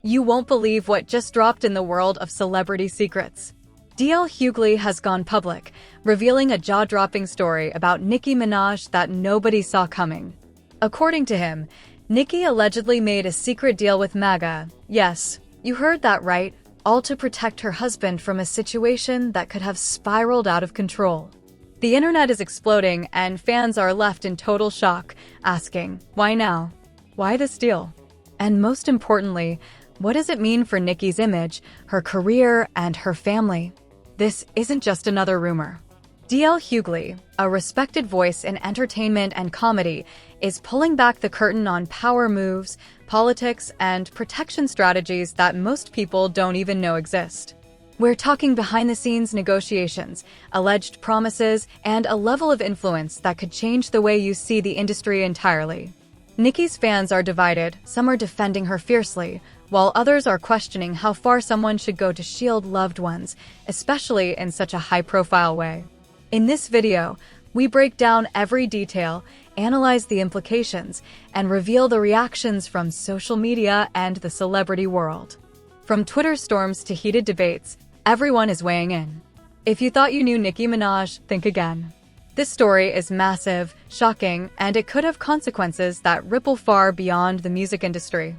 You won't believe what just dropped in the world of celebrity secrets. DL Hughley has gone public, revealing a jaw-dropping story about Nicki Minaj that nobody saw coming. According to him, Nicki allegedly made a secret deal with MAGA. Yes, you heard that right, all to protect her husband from a situation that could have spiraled out of control. The internet is exploding and fans are left in total shock, asking, why now? Why this deal? And most importantly, what does it mean for Nicki's image, her career, and her family? This isn't just another rumor. DL Hughley, a respected voice in entertainment and comedy, is pulling back the curtain on power moves, politics, and protection strategies that most people don't even know exist. We're talking behind-the-scenes negotiations, alleged promises, and a level of influence that could change the way you see the industry entirely. Nicki's fans are divided. Some are defending her fiercely, while others are questioning how far someone should go to shield loved ones, especially in such a high-profile way. In this video, we break down every detail, analyze the implications, and reveal the reactions from social media and the celebrity world. From Twitter storms to heated debates, everyone is weighing in. If you thought you knew Nicki Minaj, think again. This story is massive, shocking, and it could have consequences that ripple far beyond the music industry.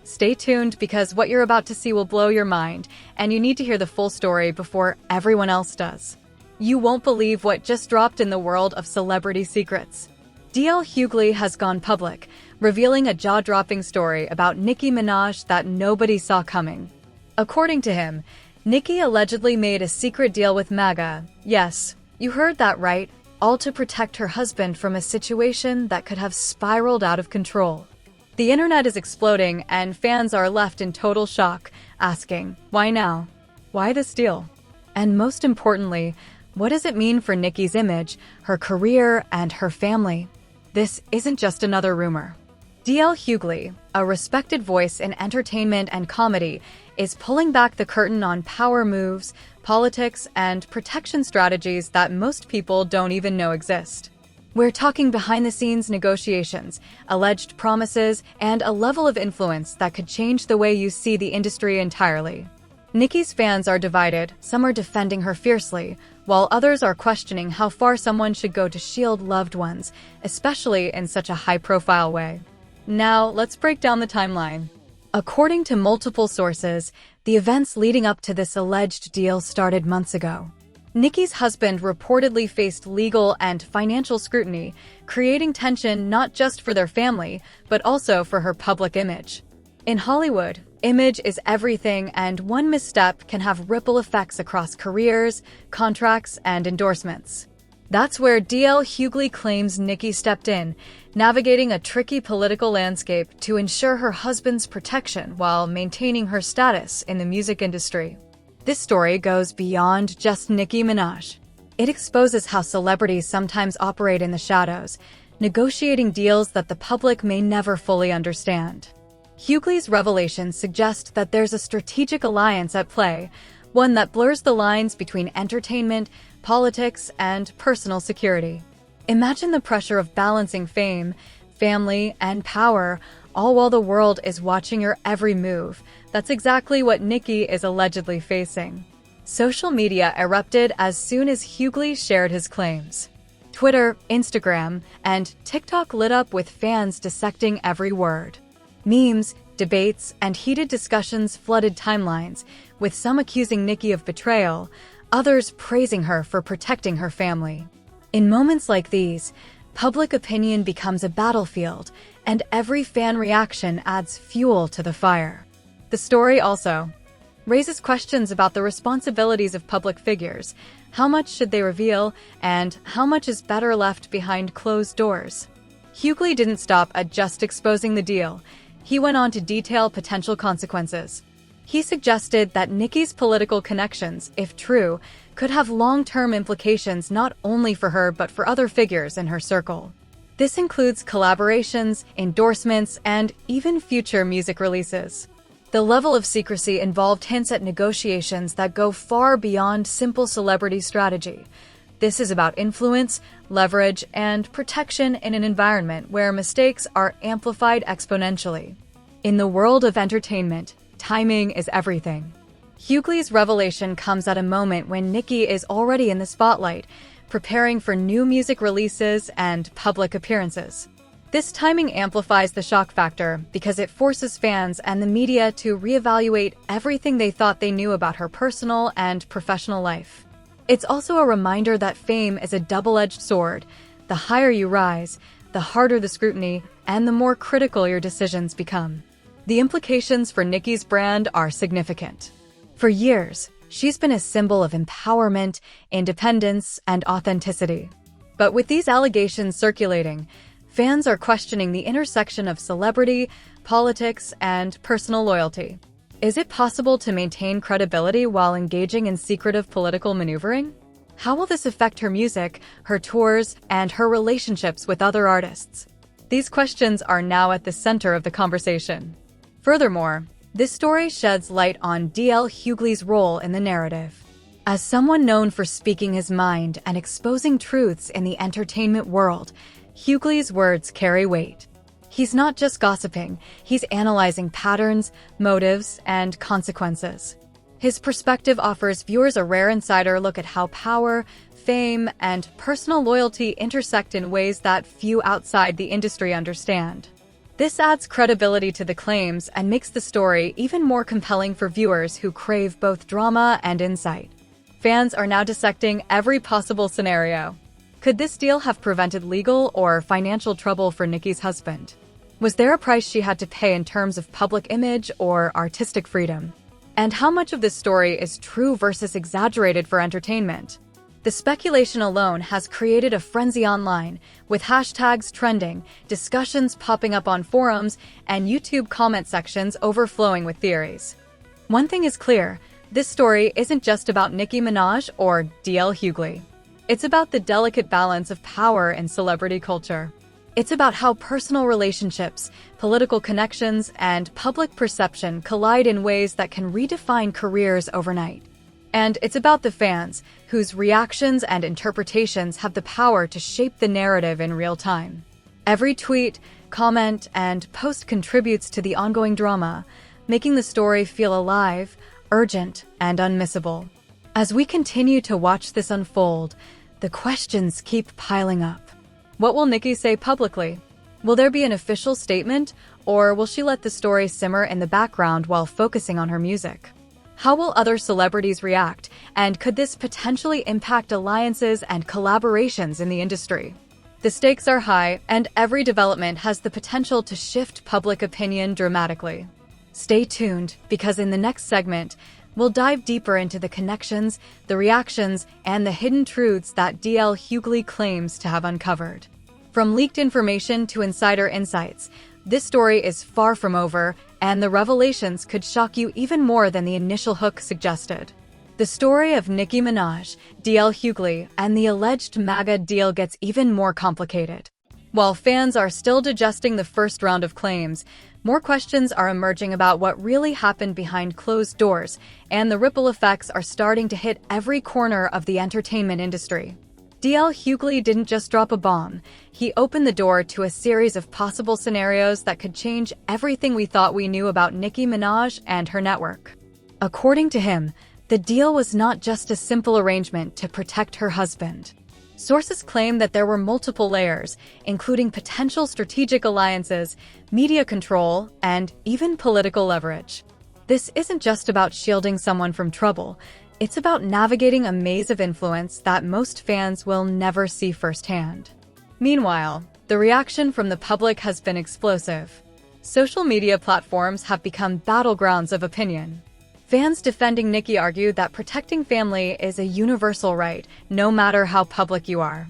Stay tuned because what you're about to see will blow your mind, and you need to hear the full story before everyone else does. You won't believe what just dropped in the world of celebrity secrets. DL Hughley has gone public, revealing a jaw-dropping story about Nicki Minaj that nobody saw coming. According to him, Nicki allegedly made a secret deal with MAGA. Yes, you heard that right, all to protect her husband from a situation that could have spiraled out of control. The internet is exploding and fans are left in total shock, asking, why now? Why this deal? And most importantly, what does it mean for Nicki's image, her career, and her family? This isn't just another rumor. DL Hughley, a respected voice in entertainment and comedy, is pulling back the curtain on power moves, politics, and protection strategies that most people don't even know exist. We're talking behind-the-scenes negotiations, alleged promises, and a level of influence that could change the way you see the industry entirely. Nicki's fans are divided. Some are defending her fiercely, while others are questioning how far someone should go to shield loved ones, especially in such a high-profile way. Now, let's break down the timeline. According to multiple sources, the events leading up to this alleged deal started months ago. Nicki's husband reportedly faced legal and financial scrutiny, creating tension not just for their family, but also for her public image. In Hollywood, image is everything, and one misstep can have ripple effects across careers, contracts, and endorsements. That's where DL Hughley claims Nicki stepped in, navigating a tricky political landscape to ensure her husband's protection while maintaining her status in the music industry. This story goes beyond just Nicki Minaj. It exposes how celebrities sometimes operate in the shadows, negotiating deals that the public may never fully understand. Hughley's revelations suggest that there's a strategic alliance at play, one that blurs the lines between entertainment, politics, and personal security. Imagine the pressure of balancing fame, family, and power, all while the world is watching your every move. That's exactly what Nicki is allegedly facing. Social media erupted as soon as Hughley shared his claims. Twitter, Instagram, and TikTok lit up with fans dissecting every word. Memes, debates, and heated discussions flooded timelines, with some accusing Nicki of betrayal, others praising her for protecting her family. In moments like these, public opinion becomes a battlefield, and every fan reaction adds fuel to the fire. The story also raises questions about the responsibilities of public figures. How much should they reveal, and how much is better left behind closed doors? Hughley didn't stop at just exposing the deal. He went on to detail potential consequences. He suggested that Nicki's political connections, if true, could have long-term implications not only for her but for other figures in her circle. This includes collaborations, endorsements, and even future music releases. The level of secrecy involved hints at negotiations that go far beyond simple celebrity strategy. This is about influence, leverage, and protection in an environment where mistakes are amplified exponentially. In the world of entertainment, timing is everything. Hughley's revelation comes at a moment when Nicki is already in the spotlight, preparing for new music releases and public appearances. This timing amplifies the shock factor because it forces fans and the media to reevaluate everything they thought they knew about her personal and professional life. It's also a reminder that fame is a double-edged sword. The higher you rise, the harder the scrutiny, and the more critical your decisions become. The implications for Nicki's brand are significant. For years, she's been a symbol of empowerment, independence, and authenticity. But with these allegations circulating, fans are questioning the intersection of celebrity, politics, and personal loyalty. Is it possible to maintain credibility while engaging in secretive political maneuvering? How will this affect her music, her tours, and her relationships with other artists? These questions are now at the center of the conversation. Furthermore, this story sheds light on DL Hughley's role in the narrative. As someone known for speaking his mind and exposing truths in the entertainment world, Hughley's words carry weight. He's not just gossiping, he's analyzing patterns, motives, and consequences. His perspective offers viewers a rare insider look at how power, fame, and personal loyalty intersect in ways that few outside the industry understand. This adds credibility to the claims and makes the story even more compelling for viewers who crave both drama and insight. Fans are now dissecting every possible scenario. Could this deal have prevented legal or financial trouble for Nicki's husband? Was there a price she had to pay in terms of public image or artistic freedom? And how much of this story is true versus exaggerated for entertainment? The speculation alone has created a frenzy online, with hashtags trending, discussions popping up on forums, and YouTube comment sections overflowing with theories. One thing is clear, this story isn't just about Nicki Minaj or DL Hughley. It's about the delicate balance of power in celebrity culture. It's about how personal relationships, political connections, and public perception collide in ways that can redefine careers overnight. And it's about the fans, whose reactions and interpretations have the power to shape the narrative in real time. Every tweet, comment, and post contributes to the ongoing drama, making the story feel alive, urgent, and unmissable. As we continue to watch this unfold, the questions keep piling up. What will Nicki say publicly? Will there be an official statement, or will she let the story simmer in the background while focusing on her music? How will other celebrities react, and could this potentially impact alliances and collaborations in the industry? The stakes are high, and every development has the potential to shift public opinion dramatically. Stay tuned, because in the next segment, we'll dive deeper into the connections, the reactions, and the hidden truths that DL Hughley claims to have uncovered. From leaked information to insider insights, this story is far from over, and the revelations could shock you even more than the initial hook suggested. The story of Nicki Minaj, DL Hughley, and the alleged MAGA deal gets even more complicated. While fans are still digesting the first round of claims, more questions are emerging about what really happened behind closed doors, and the ripple effects are starting to hit every corner of the entertainment industry. DL Hughley didn't just drop a bomb, he opened the door to a series of possible scenarios that could change everything we thought we knew about Nicki Minaj and her network. According to him, the deal was not just a simple arrangement to protect her husband. Sources claim that there were multiple layers, including potential strategic alliances, media control, and even political leverage. This isn't just about shielding someone from trouble, it's about navigating a maze of influence that most fans will never see firsthand. Meanwhile, the reaction from the public has been explosive. Social media platforms have become battlegrounds of opinion. Fans defending Nicki argue that protecting family is a universal right, no matter how public you are.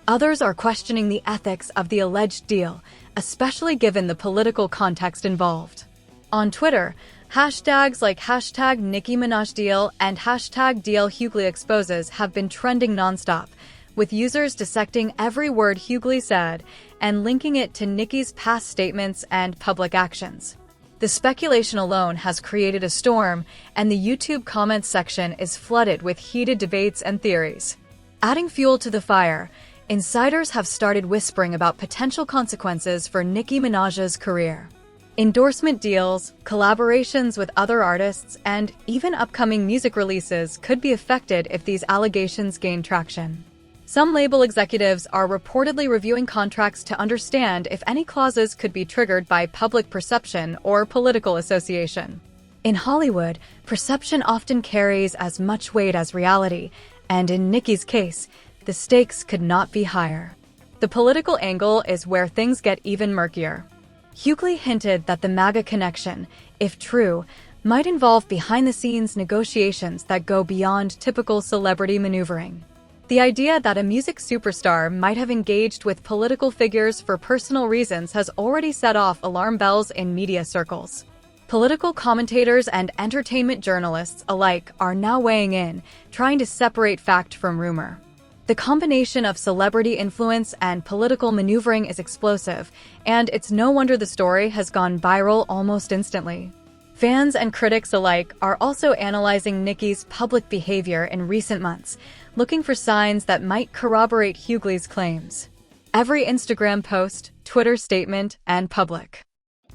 Others are questioning the ethics of the alleged deal, especially given the political context involved. On Twitter, hashtags like hashtag Nicki Minaj deal and hashtag DL Hughley exposes have been trending nonstop, with users dissecting every word Hughley said and linking it to Nicki's past statements and public actions. The speculation alone has created a storm, and the YouTube comments section is flooded with heated debates and theories. Adding fuel to the fire, insiders have started whispering about potential consequences for Nicki Minaj's career. Endorsement deals, collaborations with other artists, and even upcoming music releases could be affected if these allegations gain traction. Some label executives are reportedly reviewing contracts to understand if any clauses could be triggered by public perception or political association. In Hollywood, perception often carries as much weight as reality, and in Nicki's case, the stakes could not be higher. The political angle is where things get even murkier. Hughley hinted that the MAGA connection, if true, might involve behind-the-scenes negotiations that go beyond typical celebrity maneuvering. The idea that a music superstar might have engaged with political figures for personal reasons has already set off alarm bells in media circles. Political commentators and entertainment journalists alike are now weighing in, trying to separate fact from rumor. The combination of celebrity influence and political maneuvering is explosive, and it's no wonder the story has gone viral almost instantly. Fans and critics alike are also analyzing Nicki's public behavior in recent months, looking for signs that might corroborate Hughley's claims. Every Instagram post, Twitter statement, and public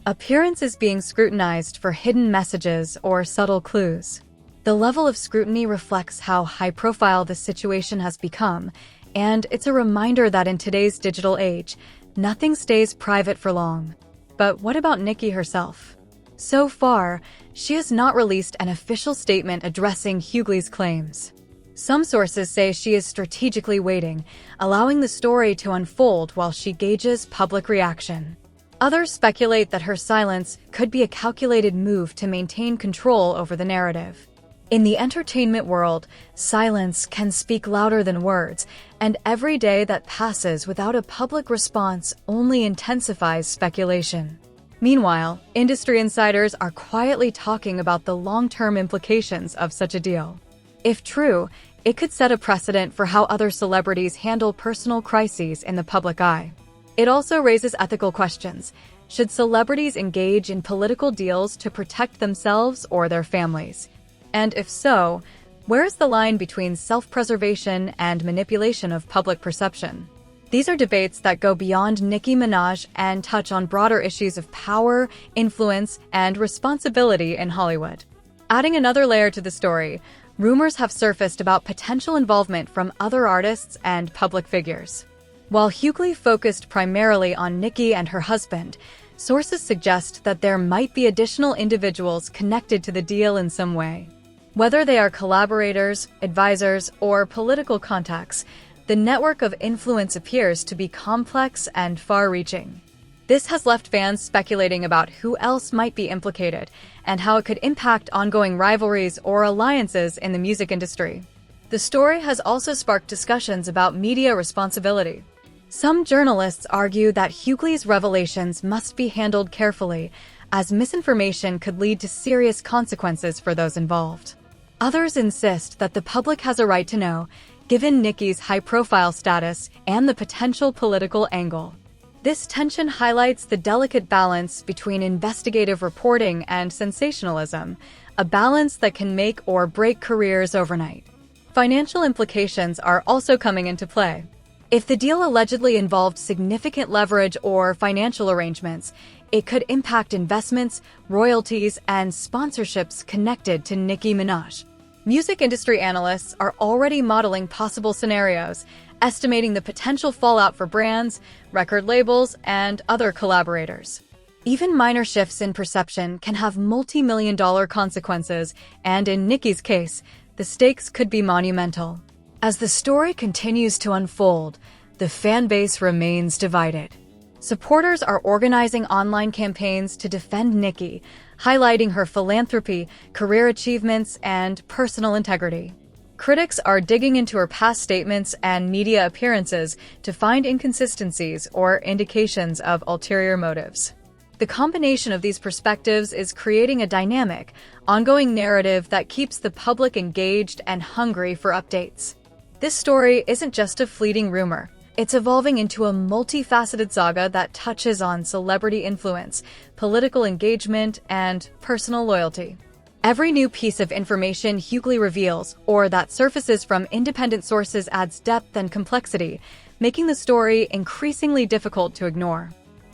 appearance is being scrutinized for hidden messages or subtle clues. The level of scrutiny reflects how high-profile this situation has become, and it's a reminder that in today's digital age, nothing stays private for long. But what about Nicki herself? So far, she has not released an official statement addressing Hughley's claims. Some sources say she is strategically waiting, allowing the story to unfold while she gauges public reaction. Others speculate that her silence could be a calculated move to maintain control over the narrative. In the entertainment world, silence can speak louder than words, and every day that passes without a public response only intensifies speculation. Meanwhile, industry insiders are quietly talking about the long-term implications of such a deal. If true, it could set a precedent for how other celebrities handle personal crises in the public eye. It also raises ethical questions. Should celebrities engage in political deals to protect themselves or their families? And if so, where is the line between self-preservation and manipulation of public perception? These are debates that go beyond Nicki Minaj and touch on broader issues of power, influence, and responsibility in Hollywood. Adding another layer to the story, rumors have surfaced about potential involvement from other artists and public figures. While Hughley focused primarily on Nicki and her husband, sources suggest that there might be additional individuals connected to the deal in some way. Whether they are collaborators, advisors, or political contacts, the network of influence appears to be complex and far-reaching. This has left fans speculating about who else might be implicated and how it could impact ongoing rivalries or alliances in the music industry. The story has also sparked discussions about media responsibility. Some journalists argue that Hughley's revelations must be handled carefully, as misinformation could lead to serious consequences for those involved. Others insist that the public has a right to know, given Nicki's high-profile status and the potential political angle. This tension highlights the delicate balance between investigative reporting and sensationalism, a balance that can make or break careers overnight. Financial implications are also coming into play. If the deal allegedly involved significant leverage or financial arrangements, it could impact investments, royalties, and sponsorships connected to Nicki Minaj. Music industry analysts are already modeling possible scenarios, estimating the potential fallout for brands, record labels, and other collaborators. Even minor shifts in perception can have multi-million-dollar consequences, and in Nicki's case, the stakes could be monumental. As the story continues to unfold, the fan base remains divided. Supporters are organizing online campaigns to defend Nicki, highlighting her philanthropy, career achievements, and personal integrity. Critics are digging into her past statements and media appearances to find inconsistencies or indications of ulterior motives. The combination of these perspectives is creating a dynamic, ongoing narrative that keeps the public engaged and hungry for updates. This story isn't just a fleeting rumor. It's evolving into a multifaceted saga that touches on celebrity influence, political engagement, and personal loyalty. Every new piece of information Hughley reveals, or that surfaces from independent sources, adds depth and complexity, making the story increasingly difficult to ignore.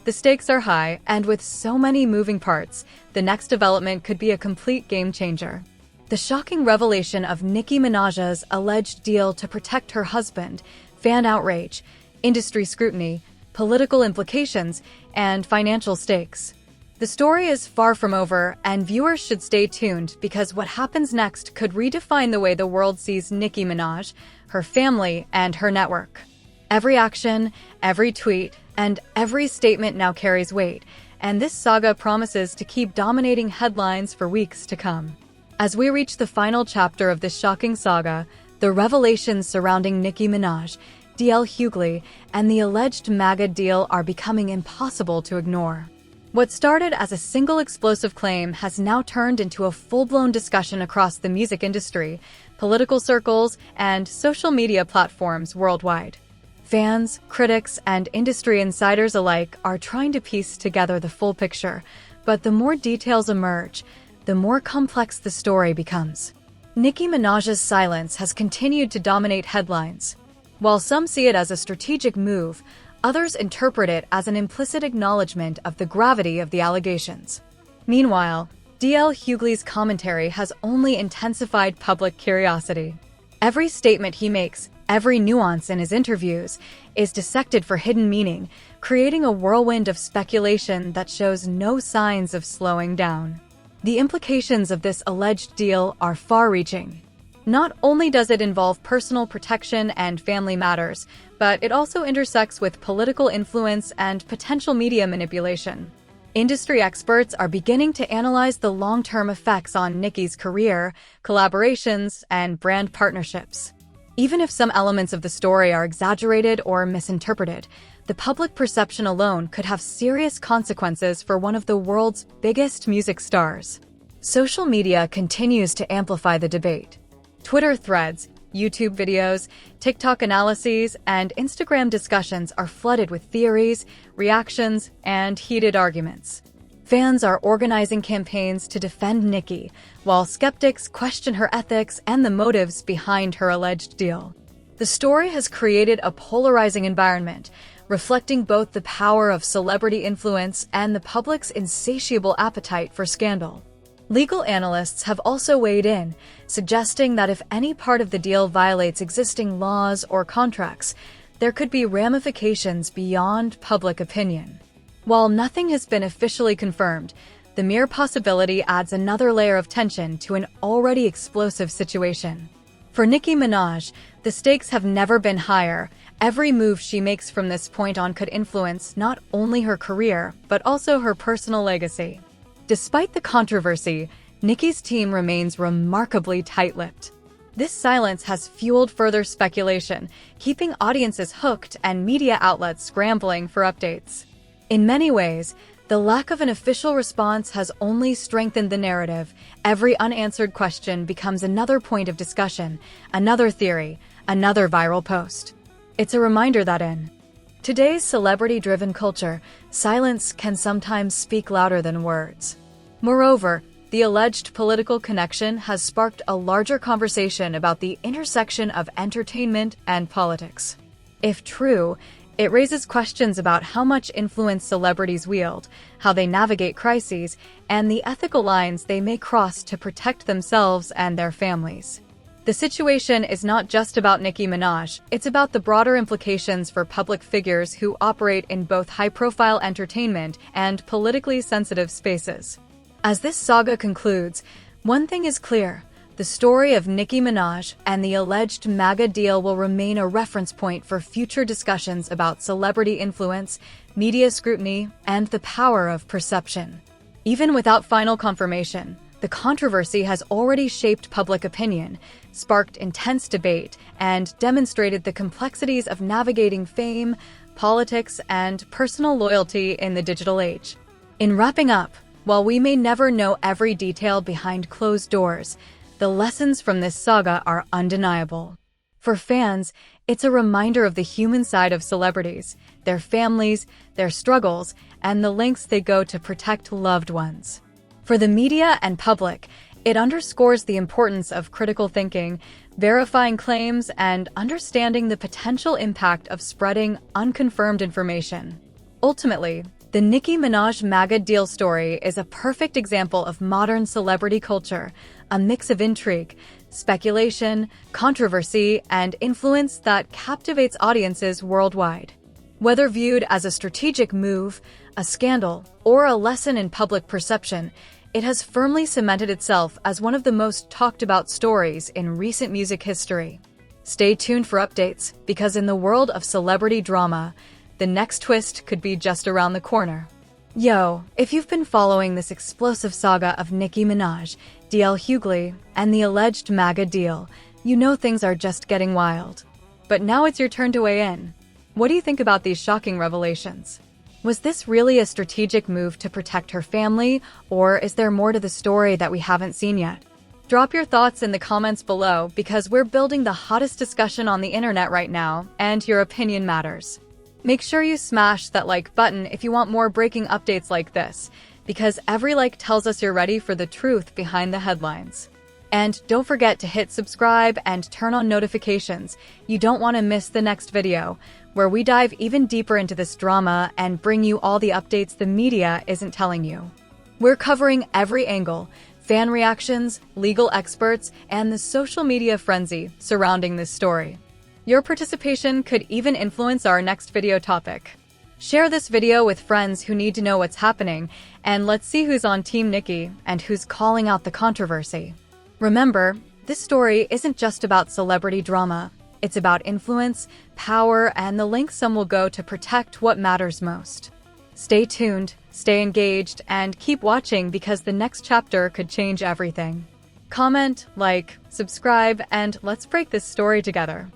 The stakes are high, and with so many moving parts, the next development could be a complete game changer. The shocking revelation of Nicki Minaj's alleged deal to protect her husband, fan outrage, industry scrutiny, political implications, and financial stakes. The story is far from over, and viewers should stay tuned because what happens next could redefine the way the world sees Nicki Minaj, her family, and her network. Every action, every tweet, and every statement now carries weight, and this saga promises to keep dominating headlines for weeks to come. As we reach the final chapter of this shocking saga, the revelations surrounding Nicki Minaj, Hughley, and the alleged MAGA deal are becoming impossible to ignore. What started as a single explosive claim has now turned into a full-blown discussion across the music industry, political circles, and social media platforms worldwide. Fans, critics, and industry insiders alike are trying to piece together the full picture, but the more details emerge, the more complex the story becomes. Nicki Minaj's silence has continued to dominate headlines. While some see it as a strategic move, others interpret it as an implicit acknowledgement of the gravity of the allegations. Meanwhile, Hughley's commentary has only intensified public curiosity. Every statement he makes, every nuance in his interviews, is dissected for hidden meaning, creating a whirlwind of speculation that shows no signs of slowing down. The implications of this alleged deal are far-reaching. Not only does it involve personal protection and family matters, but it also intersects with political influence and potential media manipulation. Industry experts are beginning to analyze the long-term effects on Nicki's career, collaborations, and brand partnerships. Even if some elements of the story are exaggerated or misinterpreted, the public perception alone could have serious consequences for one of the world's biggest music stars. Social media continues to amplify the debate. Twitter threads, YouTube videos, TikTok analyses, and Instagram discussions are flooded with theories, reactions, and heated arguments. Fans are organizing campaigns to defend Nicki, while skeptics question her ethics and the motives behind her alleged deal. The story has created a polarizing environment, reflecting both the power of celebrity influence and the public's insatiable appetite for scandal. Legal analysts have also weighed in, suggesting that if any part of the deal violates existing laws or contracts, there could be ramifications beyond public opinion. While nothing has been officially confirmed, the mere possibility adds another layer of tension to an already explosive situation. For Nicki Minaj, the stakes have never been higher. Every move she makes from this point on could influence not only her career, but also her personal legacy. Despite the controversy, Nicki's team remains remarkably tight-lipped. This silence has fueled further speculation, keeping audiences hooked and media outlets scrambling for updates. In many ways, the lack of an official response has only strengthened the narrative. Every unanswered question becomes another point of discussion, another theory, another viral post. It's a reminder that in today's celebrity-driven culture, silence can sometimes speak louder than words. Moreover, the alleged political connection has sparked a larger conversation about the intersection of entertainment and politics. If true, it raises questions about how much influence celebrities wield, how they navigate crises, and the ethical lines they may cross to protect themselves and their families. The situation is not just about Nicki Minaj, it's about the broader implications for public figures who operate in both high-profile entertainment and politically sensitive spaces. As this saga concludes, one thing is clear: the story of Nicki Minaj and the alleged MAGA deal will remain a reference point for future discussions about celebrity influence, media scrutiny, and the power of perception. Even without final confirmation, the controversy has already shaped public opinion, sparked intense debate, and demonstrated the complexities of navigating fame, politics, and personal loyalty in the digital age. In wrapping up, while we may never know every detail behind closed doors, the lessons from this saga are undeniable. For fans, it's a reminder of the human side of celebrities, their families, their struggles, and the lengths they go to protect loved ones. For the media and public, it underscores the importance of critical thinking, verifying claims, and understanding the potential impact of spreading unconfirmed information. Ultimately, The Nicki Minaj MAGA deal story is a perfect example of modern celebrity culture, a mix of intrigue, speculation, controversy, and influence that captivates audiences worldwide. Whether viewed as a strategic move, a scandal, or a lesson in public perception, it has firmly cemented itself as one of the most talked about stories in recent music history. Stay tuned for updates, because in the world of celebrity drama, the next twist could be just around the corner. Yo, if you've been following this explosive saga of Nicki Minaj, DL Hughley, and the alleged MAGA deal, you know things are just getting wild. But now it's your turn to weigh in. What do you think about these shocking revelations? Was this really a strategic move to protect her family, or is there more to the story that we haven't seen yet? Drop your thoughts in the comments below, because we're building the hottest discussion on the internet right now, and your opinion matters. Make sure you smash that like button if you want more breaking updates like this, because every like tells us you're ready for the truth behind the headlines. And don't forget to hit subscribe and turn on notifications. You don't want to miss the next video, where we dive even deeper into this drama and bring you all the updates the media isn't telling you. We're covering every angle: fan reactions, legal experts, and the social media frenzy surrounding this story. Your participation could even influence our next video topic. Share this video with friends who need to know what's happening, and let's see who's on Team Nicki and who's calling out the controversy. Remember, this story isn't just about celebrity drama. It's about influence, power, and the lengths some will go to protect what matters most. Stay tuned, stay engaged, and keep watching, because the next chapter could change everything. Comment, like, subscribe, and let's break this story together.